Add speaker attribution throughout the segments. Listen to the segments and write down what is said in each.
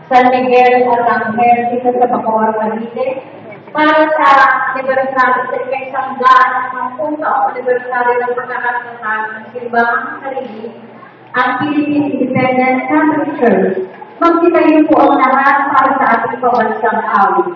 Speaker 1: San Miguel Arcangel dito sa Bacoor, Cavite, para sa anibersaryo sa ika-100 ng puntong anibersaryo ng pagkakasahan ng simbahang sarili, ang Philippine Independent Catholic Church. Magsitayo po ang lahat para sa ating pabansang awit.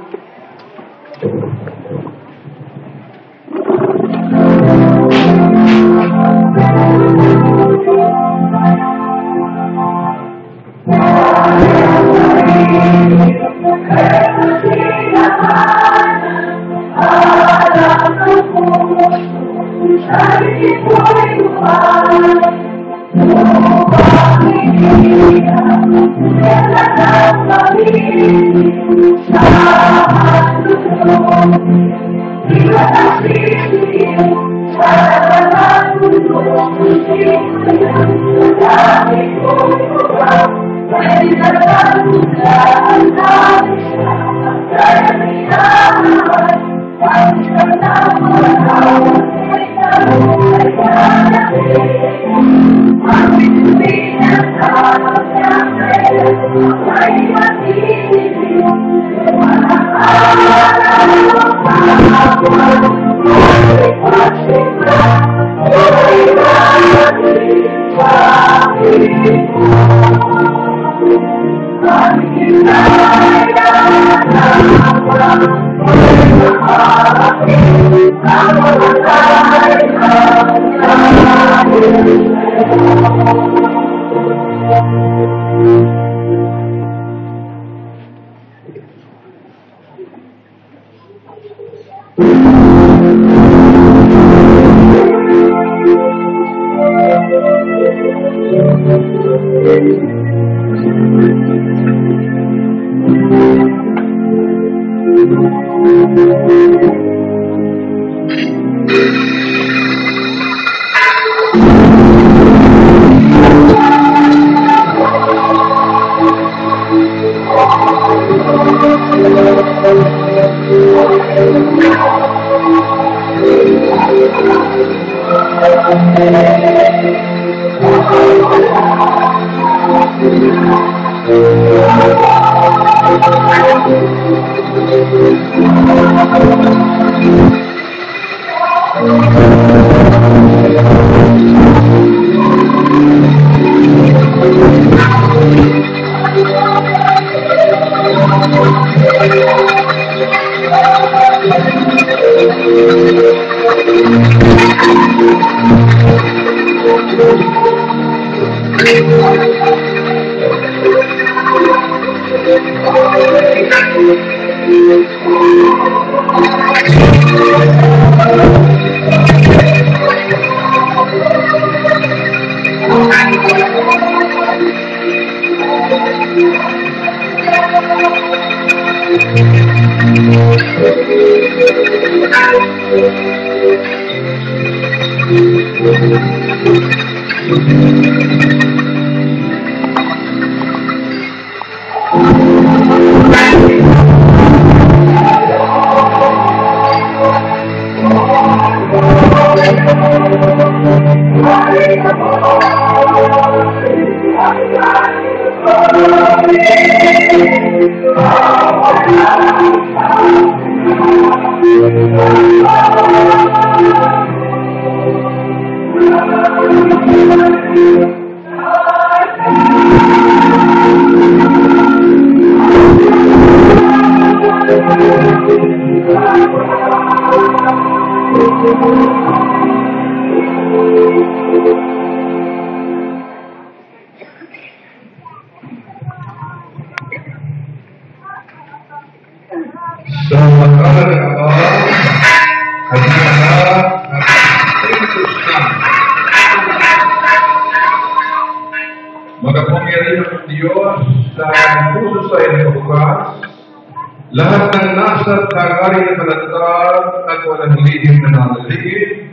Speaker 2: Magapangyarihan ng Diyos sa puso sa inyong bukas, lahat ng nasa tagari na kalatag at walang lihim na nanaligid,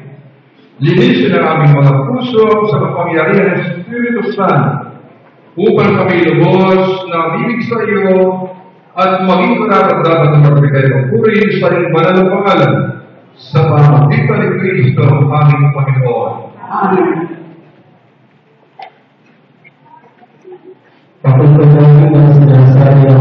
Speaker 2: linisin ang aming mga puso sa kapangyarihan ng Espiritu Santo upang kami lubos na bibig sa iyo at maging karapat-dapat ng magbigay ng puri sa iyong banal na pangalan sa pamamagitan ni Kristo ang aming Panginoon.
Speaker 1: Amen.
Speaker 3: Pagpapalagay ng sinasabi ng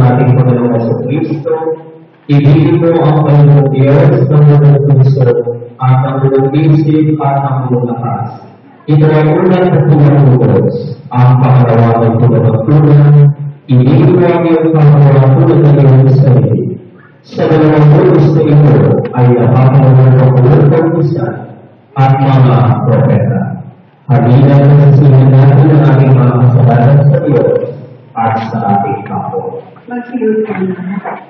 Speaker 3: Ibigin mo ang Panginoong Diyos ng buong puso at ang buong isip at ang buong lakas. Ito ay unang pagtulong-tulos. Ang pangalawa ay tulong-tulang. Ibigin mo ang iyong pangalawa-tulong na iyong sarili. Sa dalawang tulos na ito ay napapagawa ng pagtulong isa at mga propeta. Halilan na sisihin natin ang ating mga kasalanan sa Diyos at sa ating kapwa.
Speaker 1: Magsilutin na.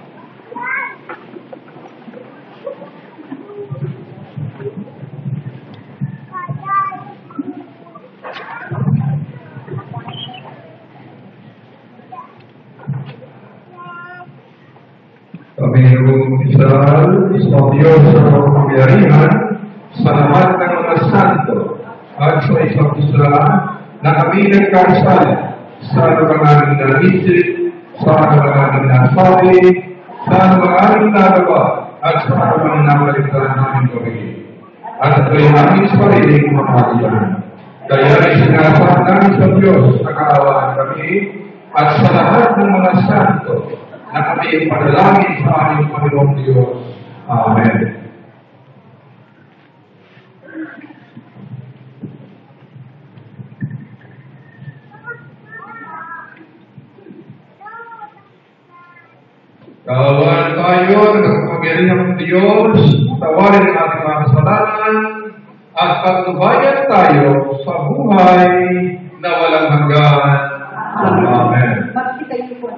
Speaker 2: Panginoong isang Diyos sa kapangyarihan sa lahat ng mga santo at sa isang isa na kami nagkasala sa mga naisip, sa mga nasabi, sa mga nagawa at sa mga nakaligtaan namin kami. At ito'y aming sariling mamalian. Kaya isinasal namin sa Diyos na kaawaan kami at sa lahat ng mga santo na kami ipanalangin sa aming Panginoong Diyos. Amen. Kaawaan tayo ng kapangyarihang Diyos, tawarin ang ating mga kasalanan, at pagtubayan tayo sa buhay na walang hanggan. Amen.
Speaker 1: Magsitayo po.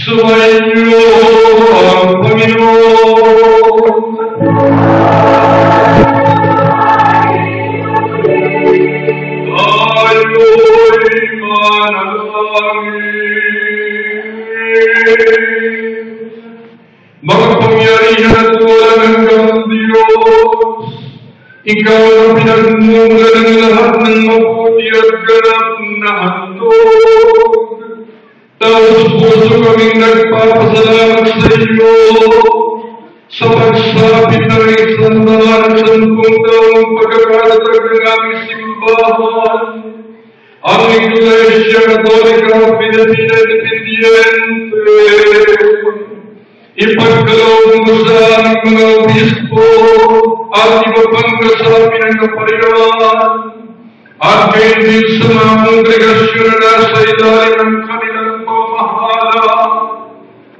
Speaker 2: Sumainyo ang Panginoon. Tayo'y manalangin. Makapangyarihan at walang hanggang Diyos, Ikaw ang pinagmumula ng lahat ng mabuti at ganap na handog. Taos puso kaming nagpapasalamat sa iyo sa pagsapit ng isang at 10 taong pagkakalatag ng aming simbahan, ang Iglesia Católica Filipina Independiente. Ipagkaloob mo sa aming mga obispo at iba pang kasapi ng kaparian at kayo din sa mga kongregasyon na nasa ilalim ng kanilang pamahala,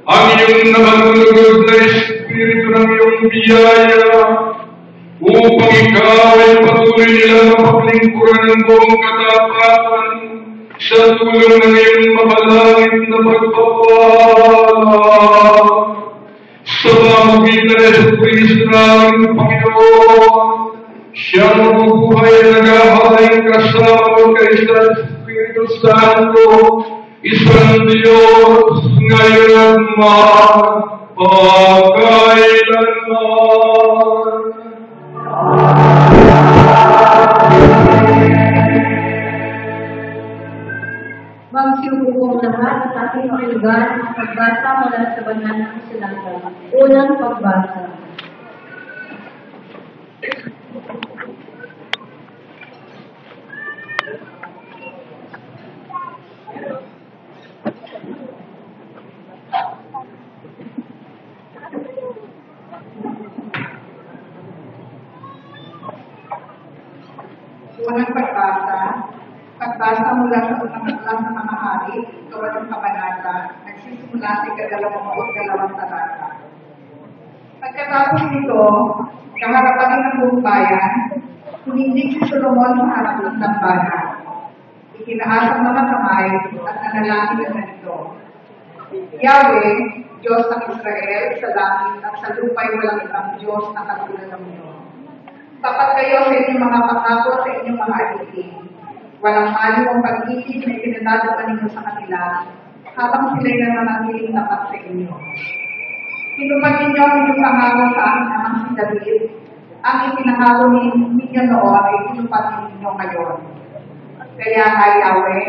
Speaker 2: ang iyong nakalulugod na Espiritu ng iyong biyaya upang ikaw ay patuloy nila mapaglingkuran ng buong katapatan sa tulong ng iyong makalangit na pagpapala. Sa pamagitan ng Jesucristo naming Panginoon, Siya mabubuhay na naghahaling kasama mo kay Espiritu Santo, isang Diyos, ngayon at magpakailanman.
Speaker 1: Magsiubukong lahat sa ating pakinggan ang pagbasa mula sa banal na kasulatan. Unang pagbasa.
Speaker 4: Unang pagbasa mula sa unang aklat ng mga hari, ikawalang kabanata, nagsisimula sa 22 talata. Pagkatapos nito, kaharapan ng buong bayan, humindig si Solomon sa harap ng bayan. Itinaas ang mga kamay at nanalangin na ganito: Yahweh, Diyos ng Israel, sa langit at sa lupa'y walang ibang Diyos na katulad ng iyo. Tapat kayo sa inyong mga pangako sa inyong mga alipin. Walang mali ang pag-ibig na itinatagapan ninyo sa kanila habang sila'y nananatiling tapat sa inyo. Tinupad ninyo ang inyong pangako sa aking amang si David. Ang itinangako ninyo noon ay tinupad ninyo ngayon. Kaya nga, Yahweh,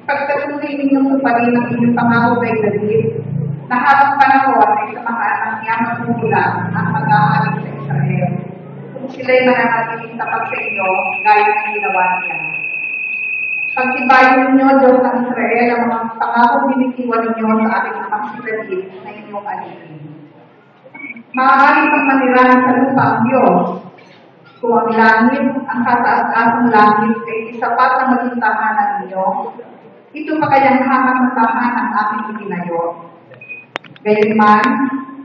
Speaker 4: pagkatuloy ninyong tuparin ang inyong pangako kay David, na habang panahon ay sa mga anak niya magmumulan ang mag-aalit sa Israel, kung sila'y mananatiling tapat sa inyo, gaya ng ginawa niya. Pagtibayin ninyo, Diyos ng Israel, ang mga pangako binitiwan ninyo sa ating amang si David na inyong alipin. Maaari pang manirahan sa lupa ang Diyos. Kung ang langit, ang kataas-taasang langit ay isapat na maging tahanan ninyo, ito pa kayang hamang tahanan ang aming itinayo. Gayunman,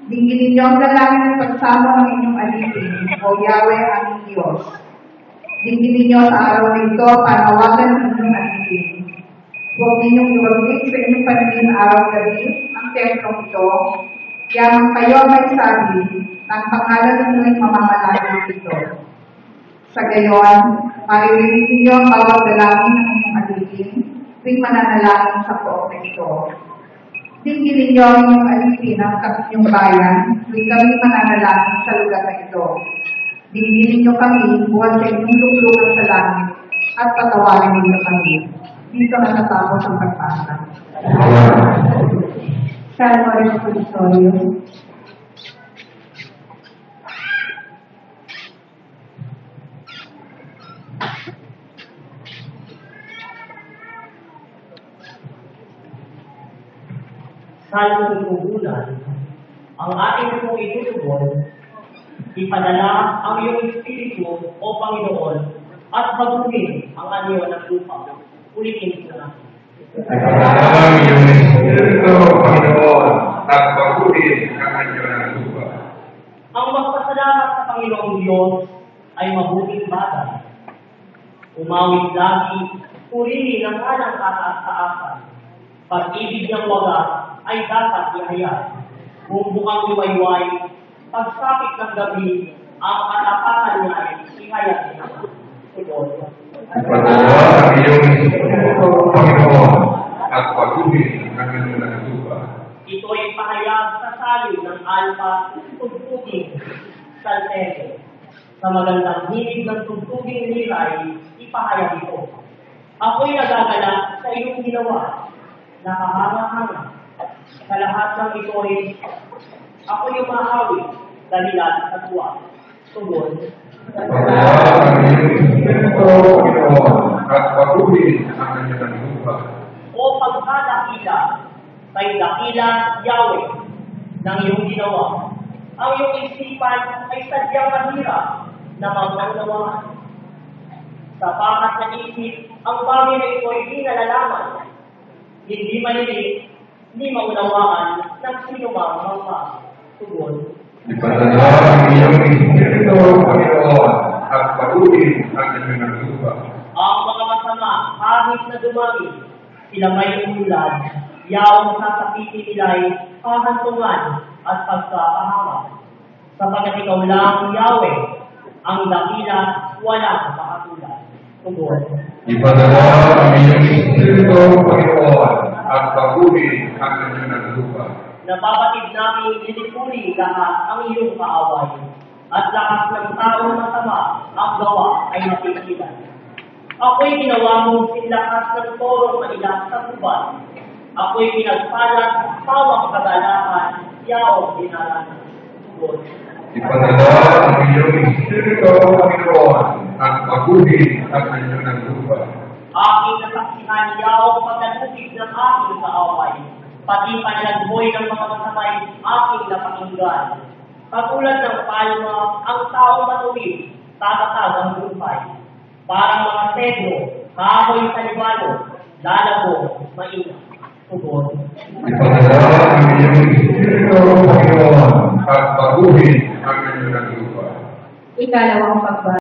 Speaker 4: dinggin ninyo ang dalangin ng pagsamo ng inyong alipin, o Yahweh aming Diyos. Dinggin ninyo sa araw na ito, panawagan ng inyong alipin. Huwag ninyong iwaglit sa inyong paningin araw-gabi ang templong ito, yamang kayo may sabi, ang pangalan ninyo ay mamamalayan dito. Sa gayon, maririnig ninyo ang bawat dalangin ng inyong alipin, tuwing mananalangin sa pook na ito. Dinggin ninyo ang inyong alipin ang inyong bayan, tuwing kami mananalangin sa lugar na ito. Dinggin ninyo kami buwan sa inyong luklukan sa langit, at patawarin ninyo kami. Dito natatapos ang pagbasa.
Speaker 1: Salmo Responsorio.
Speaker 5: Salmo ng Pugulan, ang ating pong itutugon, ipadala ang iyong Espiritu, O Panginoon, at baguhin ang anyo ng lupa. Ulitin ko na.
Speaker 2: Ang iyong Espiritu, Panginoon, at baguhin ang anyo ng lupa.
Speaker 5: Ang magpasalamat sa Panginoong Diyos ay mabuting bagay. Umawit lagi, purihin ang alang kataas-taasan. Pag-ibig ng wagas ay dapat ihaya. Kung bukang liwayway, pagsapit ng gabi, ang katapatan niya ay ihaya niya. Tugon.
Speaker 2: Ipadala ang iyong Espiritu, Panginoon, at patuloy ang inyong lupa.
Speaker 5: Ito ay pahayag sa salin ng alpa, tugtuging saltero. Sa magandang hilig ng tugtuging nilay, ipahayag ito. Ako'y nagagalak sa iyong ginawa, nakahanga-hanga. Sa lahat ng ito'y ako'y umahawi, dahilan sa tuwa. Tugon.
Speaker 2: Ipadala ang iyong Espiritu, Panginoon, at patuloy ang inyong lupa.
Speaker 5: O pagkadakila, kay dakila Yahweh ng iyong ginawa. Ang iyong isipan ay sadyang mahirap na magmanawa. Sa pakat na isip, ang bagay na ito ay di nalalaman. Hindi malilit, hindi maunawaan ng sino mang mga tugon.
Speaker 2: Ipadala ang iyong Espiritu, Panginoon, at patuloy ang inyong lupa.
Speaker 5: Ang mga masama, kahit na dumami, sila may ulad, yaong sasapitin nila'y kahantungan at pagkapahamak. Sapagkat ikaw lang, Yahweh, ang dakila, walang makatulad. Tugon.
Speaker 2: Ipadala ang iyong Espiritu, Panginoon, at patuloy ang inyong lupa.
Speaker 5: Nababatid namin linipuli lahat ang iyong kaaway, at lakas ng taong masama ang gawa ay napigilan. Ako'y ginawa mong sinlakas ng torong mailang sa gubat. Ako'y pinagpalat, pawang kagalakan, yaong dinaranan. Tugon.
Speaker 2: Ipadala ang iyong Espiritu, Panginoon, at patuloy ang inyong lupa.
Speaker 5: Aking nasaksihan yaong paglalugig ng aking kaaway, pati panlagboy ng mga masamay aking napakinggan. Katulad ng palma, ang tao matuwid, tatatag ang buhay. Parang mga sedro, kahoy sa libalo, lalabo, maingat. Tugon.
Speaker 2: Ipadala ang iyong Espiritu, Panginoon, at patuloy ang inyong lupa.
Speaker 1: Ikalawang pagbasa.